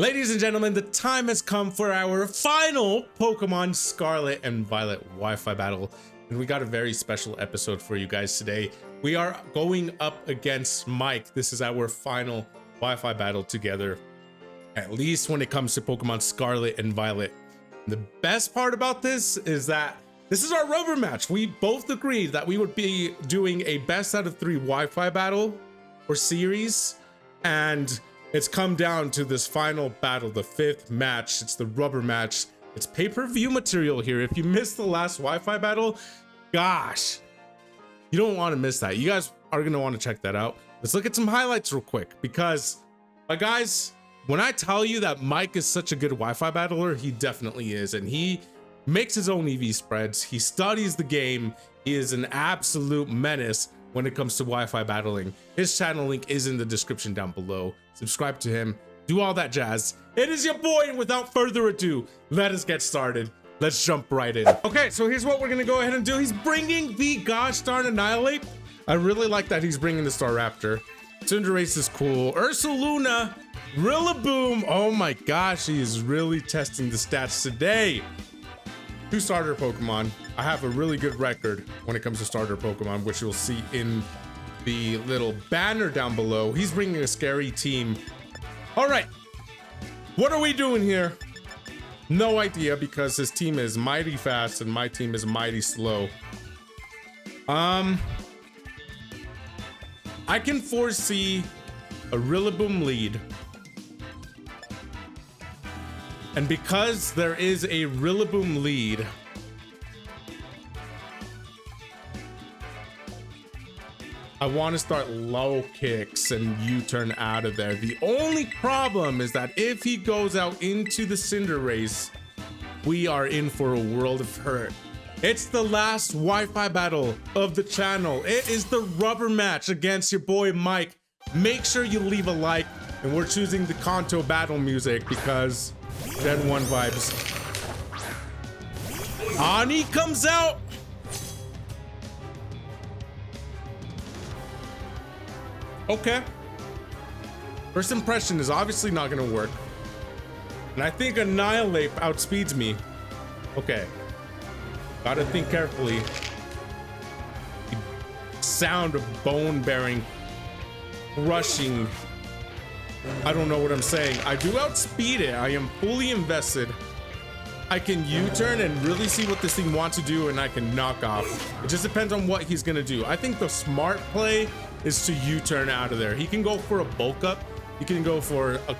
Ladies and gentlemen, the time has come for our final Pokemon Scarlet and Violet Wi-Fi battle. And we got a very special episode for you guys today. We are going up against Mike. This is our final Wi-Fi battle together, at least when it comes to Pokemon Scarlet and Violet. The best part about this is that this is our rubber match. We both agreed that we would be doing a best out of 3 Wi-Fi battle or series, and it's come down to this final battle, the 5th match. It's the rubber match. It's pay-per-view material here. If you missed the last Wi-Fi battle, gosh, you don't want to miss that. You guys are going to want to check that out. Let's look at some highlights real quick, because guys, when I tell you that Mike is such a good Wi-Fi battler, he definitely is. And he makes his own EV spreads. He studies the game. He is an absolute menace when it comes to Wi-Fi battling. His channel link is in the description down below. Subscribe to him, do all that jazz. It is your boy, and without further ado, let us get started. Let's jump right in. Okay, so here's what we're gonna go ahead and do. He's bringing the gosh darn Annihilape. I really like that he's bringing the Staraptor. Cinderace is cool. Ursaluna, Rillaboom. Oh my gosh, he is really testing the stats today. 2 starter Pokemon. I have a really good record when it comes to starter Pokemon, which you'll see in the little banner down below. He's bringing a scary team. All right, what are we doing here? No idea, because his team is mighty fast and my team is mighty slow. I can foresee a Rillaboom lead. And because there is a Rillaboom lead, I want to start low kicks and U-turn out of there. The only problem is that if he goes out into the Cinderace, we are in for a world of hurt. It's the last Wi-Fi battle of the channel. It is the rubber match against your boy Mike. Make sure you leave a like, and we're choosing the Kanto battle music because Gen 1 vibes. Ani comes out. Okay. First impression is obviously not gonna work. And I think Annihilape outspeeds me. Okay. Gotta think carefully. Sound of bone bearing, crushing. I don't know what I'm saying. I do outspeed it. I am fully invested. I can U-turn and really see what this thing wants to do, and I can knock off. It just depends on what he's gonna do. I think the smart play is to U-turn out of there. He can go for a bulk up. He can go for a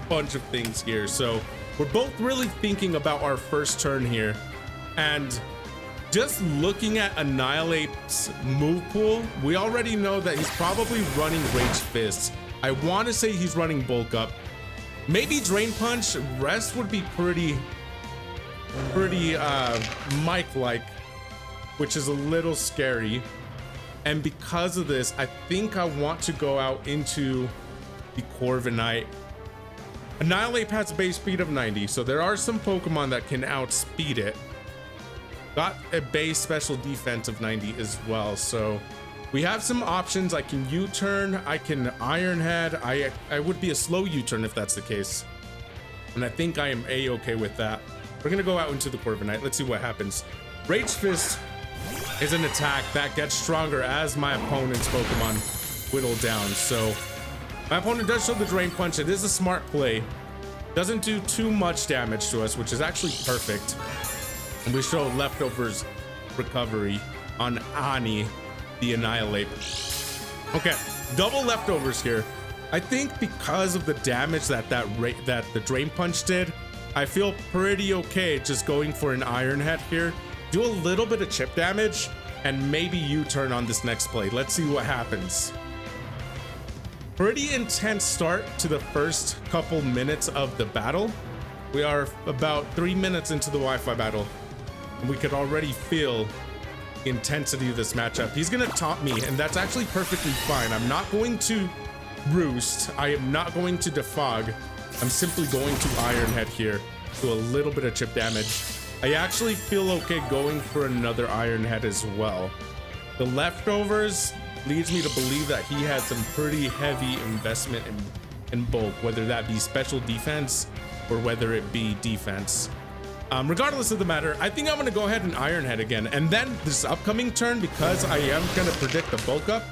bunch of things here. So we're both really thinking about our first turn here. And just looking at Annihilape's move pool, we already know that he's probably running Rage Fist. I want to say he's running bulk up. Maybe Drain Punch. Rest would be pretty Mike-like, which is a little scary. And because of this, I think I want to go out into the Corviknight. Annihilape has a base speed of 90, so there are some Pokemon that can outspeed it. Got a base special defense of 90 as well, so we have some options. I can U-turn, I can Iron Head. I would be a slow U-turn if that's the case. And I think I am A-okay with that. We're gonna go out into the Corviknight. Let's see what happens. Rage Fist is an attack that gets stronger as my opponent's Pokemon whittle down. So my opponent does show the Drain Punch. It is a smart play. Doesn't do too much damage to us, which is actually perfect. And we show Leftovers recovery on Ani, the Annihilape. Okay, double Leftovers here. I think because of the damage that the Drain Punch did, I feel pretty okay just going for an Iron Head here. Do a little bit of chip damage and maybe U-turn on this next play. Let's see what happens. Pretty intense start to the first couple minutes of the battle. We are about 3 minutes into the Wi-Fi battle, and we could already feel the intensity of this matchup. He's gonna taunt me, and that's actually perfectly fine. I'm not going to roost. I am not going to defog. I'm simply going to Iron Head here. Do a little bit of chip damage. I actually feel okay going for another Iron Head as well. The Leftovers leads me to believe that he had some pretty heavy investment in in bulk, whether that be special defense or whether it be defense. Regardless of the matter, I think I'm going to go ahead and Iron Head again. And then this upcoming turn, because I am going to predict the bulk up,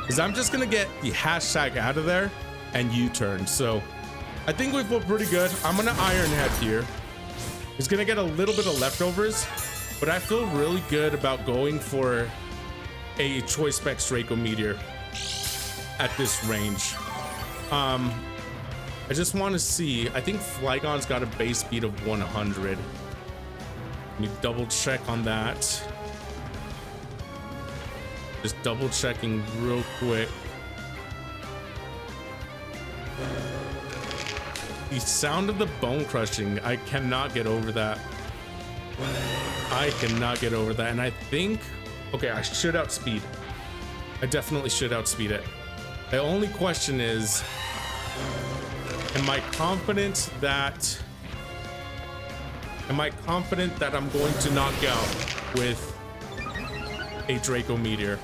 is I'm just going to get the hashtag out of there and U-turn. So I think we feel pretty good. I'm going to Iron Head here. He's going to get a little bit of leftovers, but I feel really good about going for a Choice Spec Draco Meteor at this range. I just want to see. I think Flygon's got a base speed of 100. Let me double check on that. Just double checking real quick. The sound of the bone crushing, I cannot get over that. I cannot get over that. And I think, okay, I should outspeed. I definitely should outspeed it. The only question is, am I confident that I'm going to knock out with a Draco Meteor?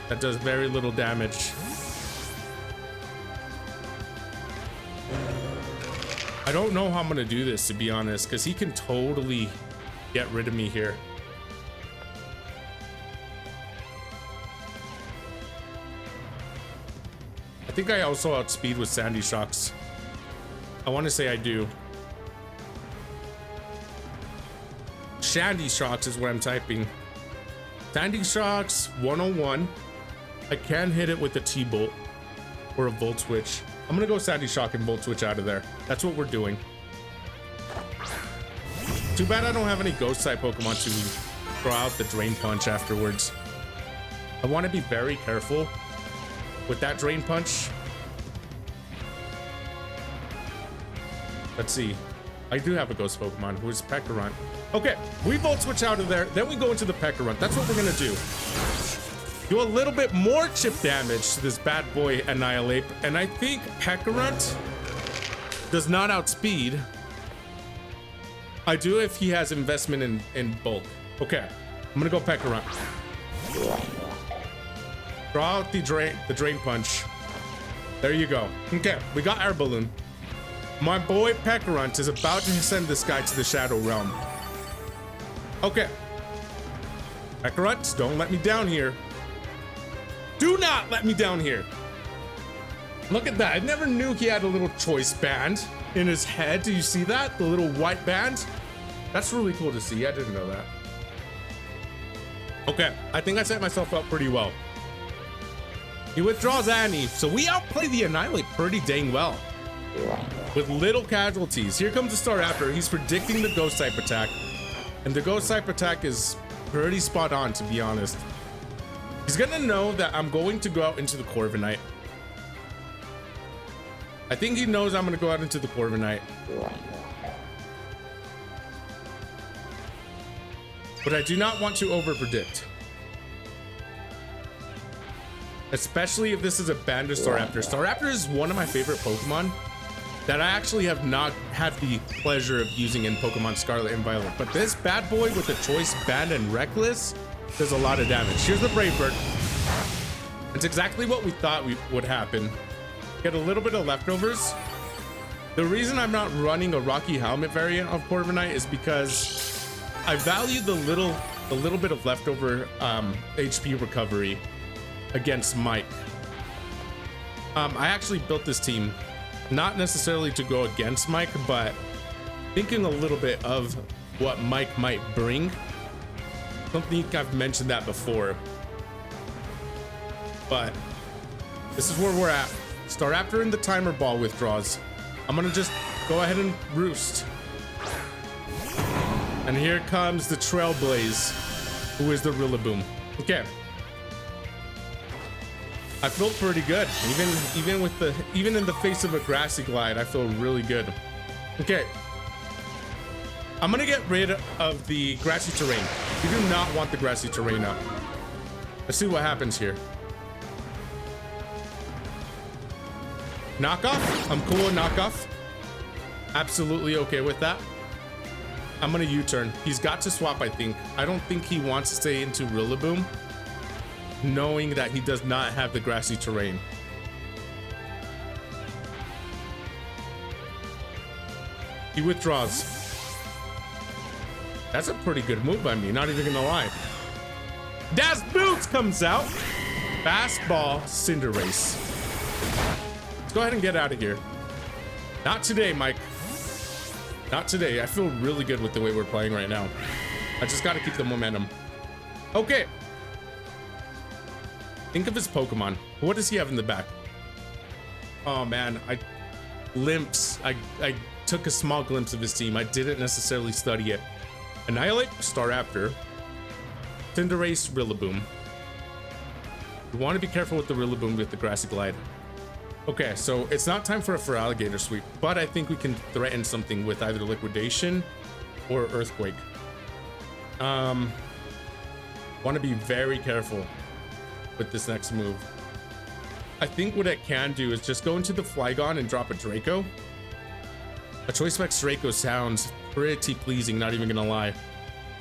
That does very little damage. I don't know how I'm gonna do this, to be honest, because he can totally get rid of me here. I think I also outspeed with Sandy Shocks. I want to say I do. Shandy Shocks is what I'm typing. Sandy Shocks 101. I can hit it with a T-Bolt or a Volt Switch. I'm gonna go Sandy Shock and Volt Switch out of there. That's what we're doing. Too bad I don't have any Ghost type Pokemon to throw out the Drain Punch afterwards. I want to be very careful with that Drain Punch. Let's see. I do have a Ghost Pokemon who is Pekkarunt. Okay, we Volt Switch out of there. Then we go into the Pekkarunt. That's what we're gonna do. Do a little bit more chip damage to this bad boy Annihilape. And I think Pekkarunt does not outspeed. I do if he has investment in bulk. Okay, I'm gonna go Pekkarunt. Draw out the drain punch. There you go. Okay, we got Air Balloon. My boy Pekkarunt is about to send this guy to the Shadow Realm. Okay. Pekkarunt, don't let me down here. Do not let me down here. Look at that. I never knew he had a little choice band in his head. Do you see that? The little white band? That's really cool to see. I didn't know that. Okay, I think I set myself up pretty well. He withdraws Annie, so we outplay the Annihilape pretty dang well. With little casualties. Here comes the Staraptor. He's predicting the Ghost type attack. And the Ghost type attack is pretty spot on, to be honest. He's gonna know that I'm going to go out into the Corviknight. I think he knows I'm gonna go out into the Corviknight. But I do not want to over-predict. Especially if this is a Banded Staraptor. Staraptor is one of my favorite Pokemon that I actually have not had the pleasure of using in Pokemon Scarlet and Violet. But this bad boy with the Choice Band and Reckless does a lot of damage. Here's the Brave Bird. It's exactly what we thought would happen. Get a little bit of leftovers. The reason I'm not running a Rocky Helmet variant of Corviknight is because I value the little bit of leftover HP recovery against Mike. I actually built this team not necessarily to go against Mike, but thinking a little bit of what Mike might bring. I don't think I've mentioned that before, but this is where we're at. Staraptor in the Timer Ball withdraws. I'm gonna just go ahead and roost. And here comes the Trailblaze, who is the Rillaboom. Okay. I feel pretty good. Even in the face of a Grassy Glide, I feel really good. Okay. I'm gonna get rid of the grassy terrain. We do not want the grassy terrain up. Let's see what happens here. Knockoff? I'm cool with knockoff. Absolutely okay with that. I'm gonna U-turn. He's got to swap, I think. I don't think he wants to stay into Rillaboom. knowing that he does not have the grassy terrain. He withdraws. That's a pretty good move by me, not even gonna lie. Das Boots comes out. Fastball Cinderace. Let's go ahead and get out of here. Not today, Mike. Not today. I feel really good with the way we're playing right now. I just gotta keep the momentum. Okay. Think of his Pokemon. What does he have in the back? Oh man, I took a small glimpse of his team. I didn't necessarily study it. Annihilape, Staraptor, Cinderace, Rillaboom. You want to be careful with the Rillaboom with the Grassy Glide. Okay, so it's not time for a Feraligatr sweep, but I think we can threaten something with either Liquidation or Earthquake. Want to be very careful with this next move. I think what it can do is just go into the Flygon and drop a Draco. A Choice Specs Draco sounds pretty pleasing, not even gonna lie.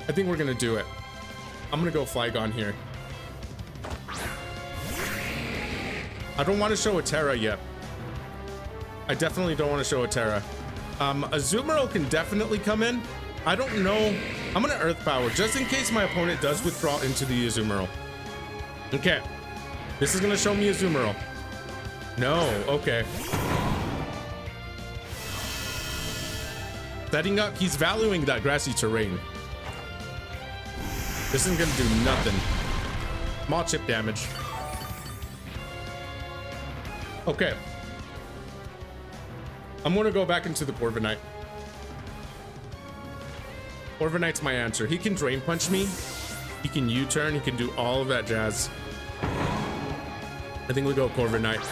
I think we're gonna do it. I'm gonna go Flygon here. I don't want to show a Terra yet. I definitely don't want to show a Terra. A Azumarill can definitely come in. I don't know. I'm gonna Earth Power just in case my opponent does withdraw into the Azumarill. Okay. This is gonna show me Azumarill. No, okay. Setting up, he's valuing that grassy terrain. This isn't gonna do nothing. Small chip damage. Okay. I'm gonna go back into the Corviknight. Corviknight's my answer. He can Drain Punch me. He can U-turn. He can do all of that jazz. I think we go Corviknight.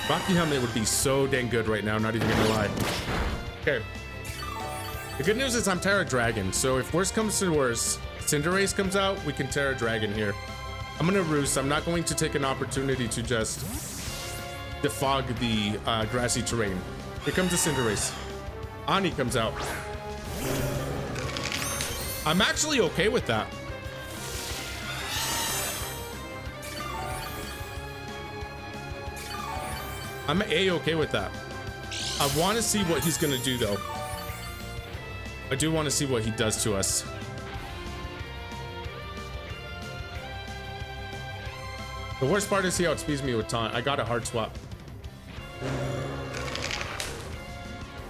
Rocky Helmet would be so dang good right now, not even gonna lie. Okay. The good news is I'm Terra Dragon, so if worse comes to worse, Cinderace comes out, we can Terra Dragon here. I'm gonna Roost. I'm not going to take an opportunity to just defog the grassy terrain. Here comes the Cinderace. Ani comes out. I'm actually okay with that. I'm A-okay with that. I want to see what he's gonna do though. I do want to see what he does to us. The worst part is he outspeeds me with taunt. I got a hard swap.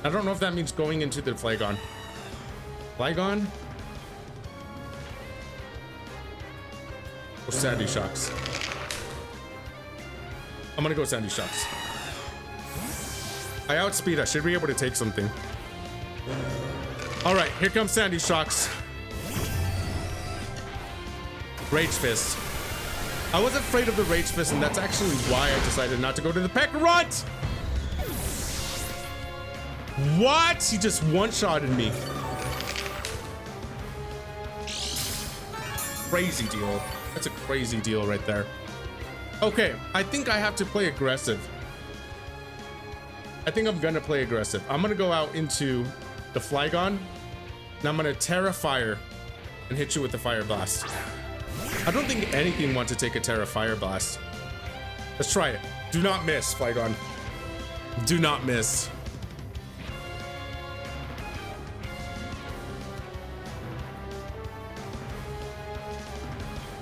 I don't know if that means going into the Flygon. Flygon? Or Sandy Shocks? I'm gonna go Sandy Shocks. I outspeed. I should be able to take something. All right, here comes Sandy Shocks. Rage Fist. I was afraid of the Rage Fist, and that's actually why I decided not to go to the Peck Runt. What? He just one-shotted me. Crazy deal. That's a crazy deal right there. Okay, I think I have to play aggressive. I think I'm gonna play aggressive. I'm gonna go out into the Flygon, and I'm gonna Terra Fire and hit you with the Fire Blast. I don't think anything wants to take a Terra Fire Blast. Let's try it. Do not miss, Flygon. Do not miss.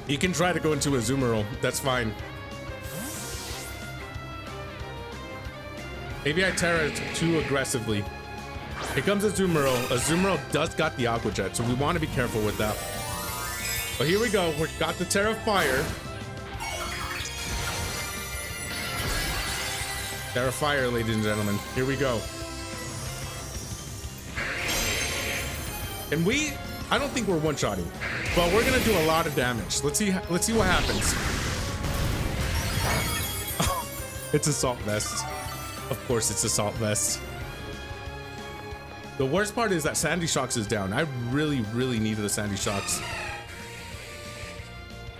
You can try to go into a Azumarill. That's fine. Maybe I Terra too aggressively. Here comes Azumarill. Azumarill does got the Aqua Jet, so we want to be careful with that. But here we go. We got the Terra Fire. Terra Fire, ladies and gentlemen. Here we go. And I don't think we're one-shotting, but we're gonna do a lot of damage. Let's see what happens. It's Assault Vest. Of course it's Assault Vest. The worst part is that Sandy Shocks is down. I really, really needed a Sandy Shocks.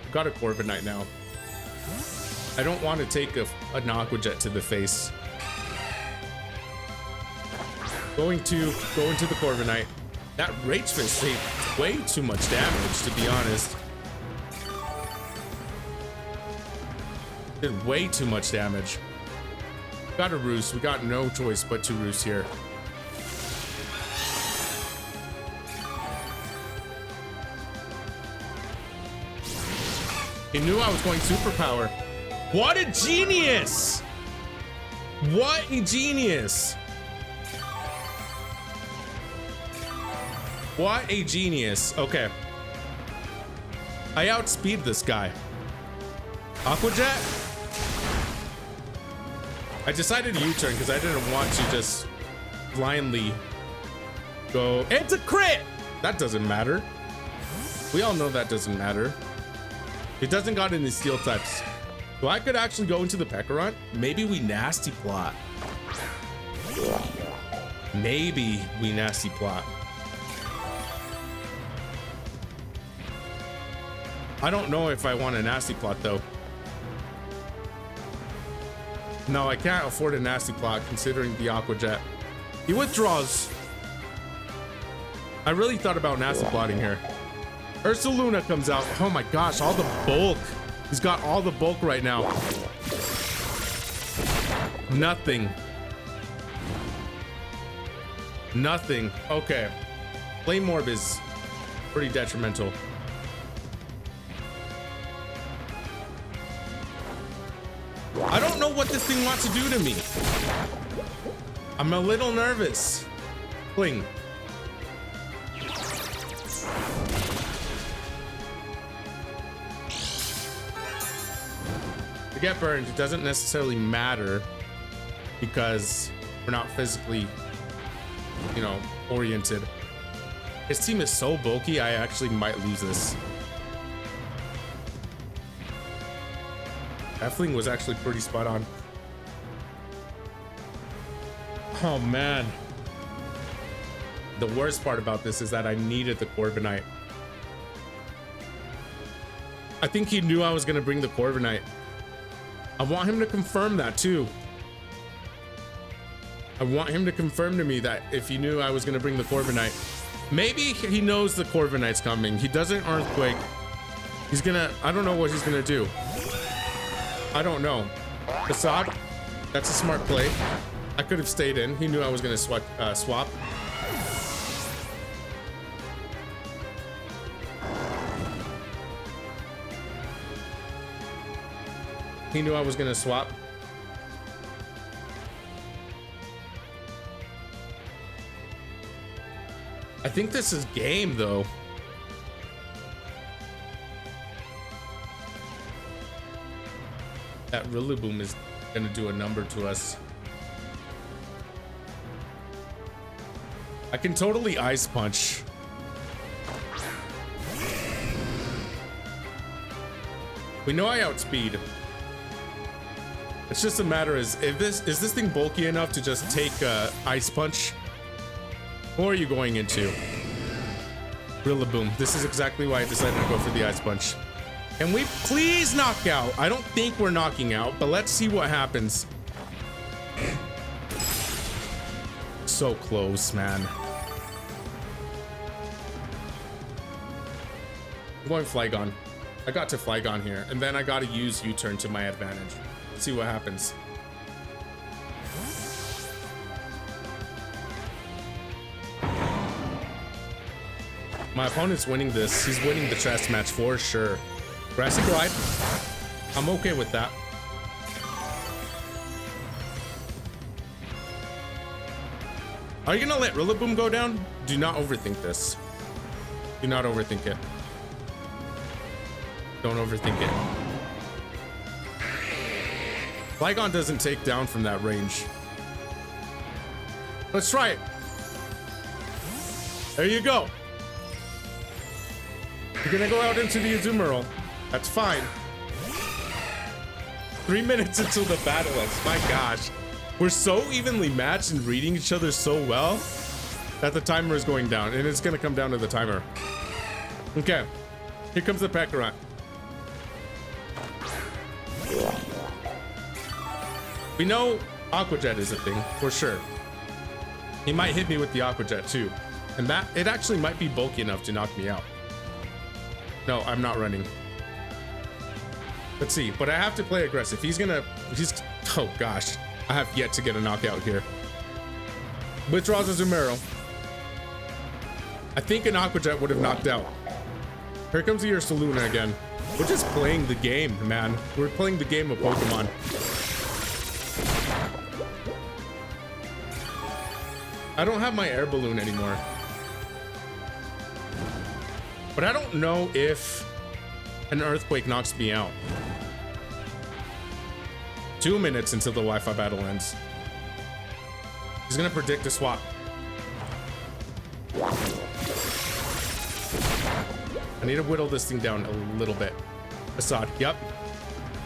I've got a Corviknight now. I don't want to take an Aqua Jet to the face. Going to the Corviknight. That Rage Fist did way too much damage, to be honest. Did way too much damage. Got a roost. We got no choice but to roost here. He knew I was going superpower. What a genius! What a genius! What a genius. Okay. I outspeed this guy. Aqua Jet? I decided U-turn because I didn't want to just blindly go. It's a crit! That doesn't matter. We all know that doesn't matter. It doesn't got any steel types. So I could actually go into the Pekaron. Maybe we nasty plot. Maybe we nasty plot. I don't know if I want a nasty plot though. No, I can't afford a nasty plot considering the Aqua Jet. He withdraws. I really thought about nasty plotting here. Ursaluna comes out. Oh my gosh, all the bulk. He's got all the bulk right now. Nothing. Nothing. Okay. Flame Orb is pretty detrimental. I don't know what this thing wants to do to me. I'm a little nervous. Fling. To get burned, it doesn't necessarily matter because we're not physically, you know, oriented. His team is so bulky, I actually might lose this. Effling was actually pretty spot on. Oh man. The worst part about this is that I needed the Corviknight. I think he knew I was gonna bring the Corviknight. I want him to confirm that too. I want him to confirm to me that if he knew I was gonna bring the Corviknight. Maybe he knows the Corviknight's coming. He doesn't Earthquake. He's gonna, I don't know what he's gonna do. I don't know. Facade, that's a smart play. I could have stayed in. He knew I was gonna swap. He knew I was gonna swap. I think this is game though. That Rillaboom is gonna do a number to us. I can totally Ice Punch. We know I outspeed. It's just a matter is this thing bulky enough to just take Ice Punch? Or are you going into Rillaboom? This is exactly why I decided to go for the Ice Punch. Can we please knock out? I don't think we're knocking out, but let's see what happens. So close, man. I'm going Flygon. I got to Flygon here, and then I got to use U-turn to my advantage. Let's see what happens. My opponent's winning this. He's winning the chess match for sure. Grassy Glide. I'm okay with that. Are you gonna let Rillaboom go down? Do not overthink this. Do not overthink it. Don't overthink it. Flygon doesn't take down from that range. Let's try it. There you go. You're gonna go out into the Azumarill. That's fine. 3 minutes until the battle ends. My gosh. We're so evenly matched and reading each other so well that the timer is going down, and it's gonna come down to the timer. Okay. Here comes the Pekaron. We know Aqua Jet is a thing, for sure. He might hit me with the Aqua Jet too. And that, it actually might be bulky enough to knock me out. No, I'm not running. Let's see, but I have to play aggressive. He's, oh gosh. I have yet to get a knockout here. Withdraws a Zumero. I think an Aqua Jet would have knocked out. Here comes the Ursaluna again. We're just playing the game, man. We're playing the game of Pokemon. I don't have my air balloon anymore. But I don't know if an earthquake knocks me out. 2 minutes until the Wi-Fi battle ends. He's gonna predict a swap. I need to whittle this thing down a little bit. Assad, yep.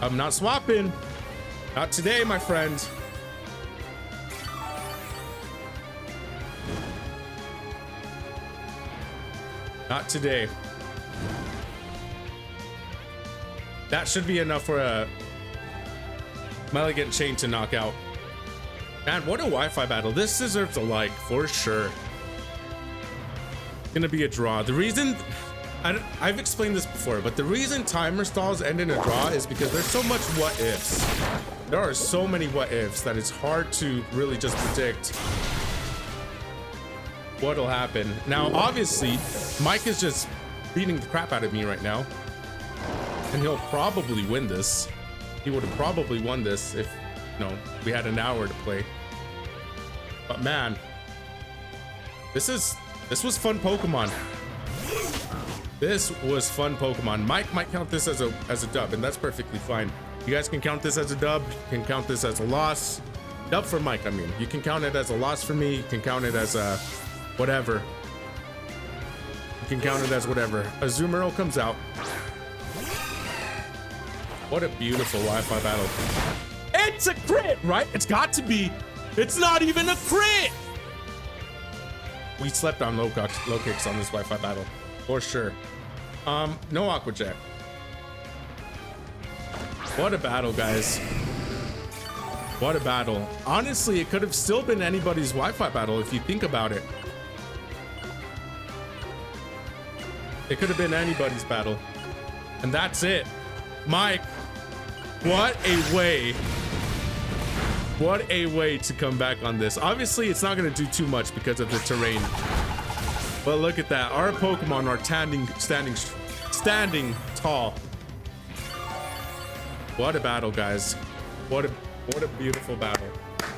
I'm not swapping. Not today, my friend. Not today. That should be enough for a Elegant Chain to knock out. Man, what a Wi-Fi battle. This deserves a like, for sure. Gonna be a draw. The reason... I've explained this before, but the reason timer stalls end in a draw is because there's so much what ifs. There are so many what ifs that it's hard to really just predict what'll happen. Now, obviously, Mike is just beating the crap out of me right now, and he'll probably win this. He would have probably won this if, you know, we had an hour to play. But man, this was fun Pokemon. This was fun Pokemon. Mike might count this as a dub, and that's perfectly fine. You guys can count this as a dub. You can count this as a loss. Dub for Mike, I mean. You can count it as a loss for me. You can count it as a whatever. You can count it as whatever. A Azumarill comes out. What a beautiful Wi-Fi battle. It's a crit, right? It's got to be. It's not even a crit. We slept on low kicks on this Wi-Fi battle, for sure. No Aqua Jet. What a battle, guys. What a battle. Honestly, it could have still been anybody's Wi-Fi battle if you think about it. It could have been anybody's battle. And that's it. Mike, what a way. What a way to come back on this. Obviously, it's not going to do too much because of the terrain. But look at that. Our Pokemon are standing tall. What a battle, guys. What a beautiful battle.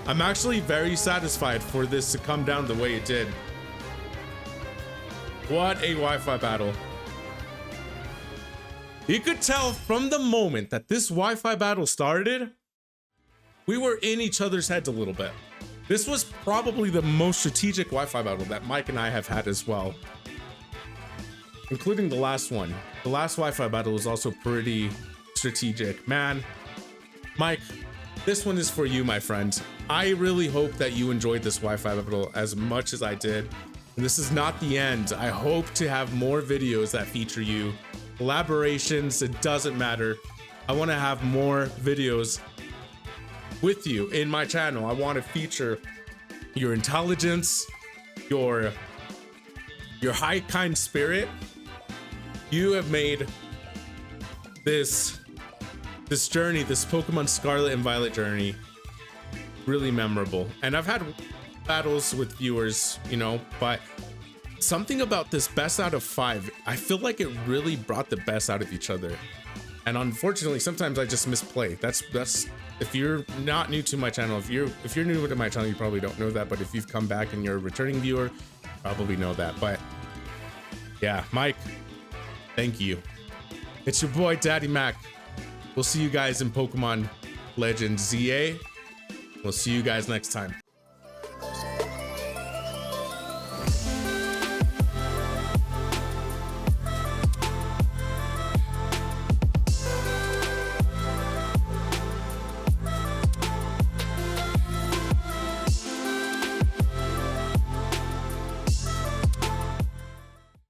I'm actually very satisfied for this to come down the way it did. What a Wi-Fi battle. You could tell from the moment that this Wi-Fi battle started, we were in each other's heads a little bit. This was probably the most strategic Wi-Fi battle that Mike and I have had as well, including the last one. The last Wi-Fi battle was also pretty strategic. Man, Mike, this one is for you, my friend. I really hope that you enjoyed this Wi-Fi battle as much as I did. And this is not the end. I hope to have more videos that feature you. Collaborations, it doesn't matter. I want to have more videos with you in my channel. I want to feature your intelligence, your high kind spirit. You have made this journey, this Pokemon Scarlet and Violet journey, really memorable. And I've had battles with viewers, you know, but something about this best out of 5, I feel like it really brought the best out of each other. And unfortunately, sometimes I just misplay. That's if you're not new to my channel, if you're new to my channel, you probably don't know that. But if you've come back and you're a returning viewer, you probably know that. But yeah, Mike, thank you. It's your boy Daddymac. We'll see you guys in Pokemon Legends ZA. We'll see you guys next time.